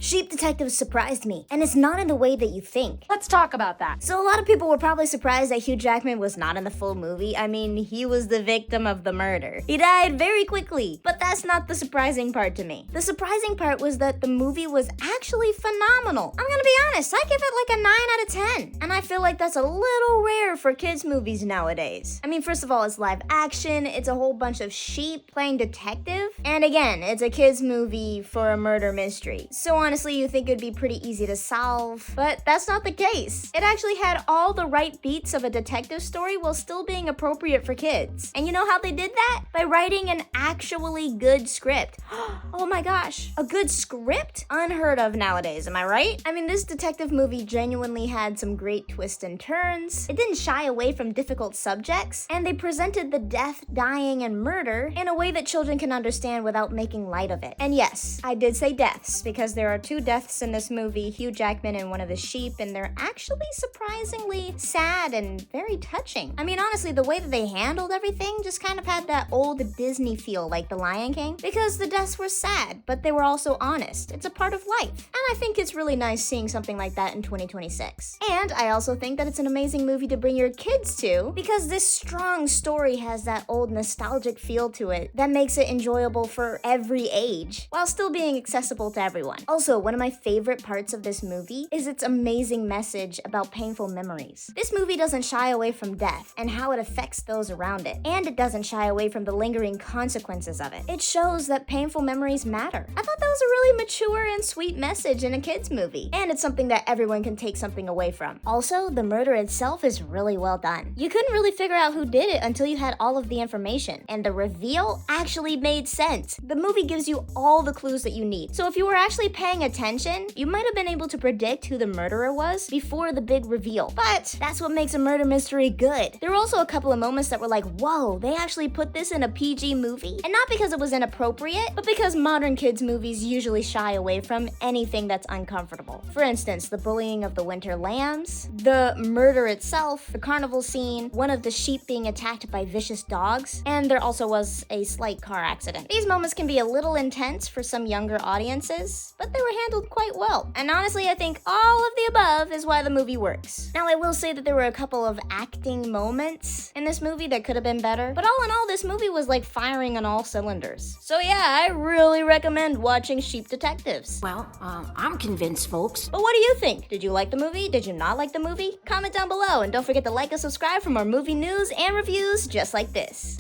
Sheep Detective surprised me, and it's not in the way that you think. Let's talk about that. So a lot of people were probably surprised that Hugh Jackman was not in the full movie. I mean, he was the victim of the murder. He died very quickly, but that's not the surprising part to me. The surprising part was that the movie was actually phenomenal. I'm gonna be honest, I give it like a 9 out of 10. And I feel like that's a little rare for kids movies nowadays. I mean, first of all, it's live action, it's a whole bunch of sheep playing detective, and again, it's a kids movie for a murder mystery. So honestly, you think it'd be pretty easy to solve, but that's not the case. It actually had all the right beats of a detective story while still being appropriate for kids. And you know how they did that? By writing an actually good script. Oh my gosh, a good script? Unheard of nowadays, am I right? I mean, this detective movie genuinely had some great twists and turns. It didn't shy away from difficult subjects, and they presented the death, dying, and murder in a way that children can understand without making light of it. And yes, I did say deaths, because there are 2 deaths in this movie, Hugh Jackman and one of the sheep, and they're actually surprisingly sad and very touching. I mean, honestly, the way that they handled everything just kind of had that old Disney feel like The Lion King, because the deaths were sad, but they were also honest. It's a part of life. And I think it's really nice seeing something like that in 2026. And I also think that it's an amazing movie to bring your kids to, because this strong story has that old nostalgic feel to it that makes it enjoyable for every age, while still being accessible to everyone. Also, one of my favorite parts of this movie is its amazing message about painful memories. This movie doesn't shy away from death and how it affects those around it, and it doesn't shy away from the lingering consequences of it. It shows that painful memories matter. I thought that was a really mature and sweet message in a kids movie, and it's something that everyone can take something away from. Also, the murder itself is really well done. You couldn't really figure out who did it until you had all of the information, and the reveal actually made sense. The movie gives you all the clues that you need. So if you were actually paying attention, you might have been able to predict who the murderer was before the big reveal. But that's what makes a murder mystery good. There were also a couple of moments that were like, whoa, they actually put this in a PG movie? And not because it was inappropriate, but because modern kids movies usually shy away from anything that's uncomfortable. For instance, the bullying of the winter lambs, the murder itself, the carnival scene, one of the sheep being attacked by vicious dogs, and there also was a slight car accident. These moments can be a little intense for some younger audiences, but they were handled quite well. And honestly, I think all of the above is why the movie works. Now, I will say that there were a couple of acting moments in this movie that could have been better, but all in all, this movie was like firing on all cylinders. So yeah, I really recommend watching Sheep Detectives. Well, I'm convinced, folks. But what do you think? Did you like the movie? Did you not like the movie? Comment down below, and don't forget to like and subscribe for more movie news and reviews just like this.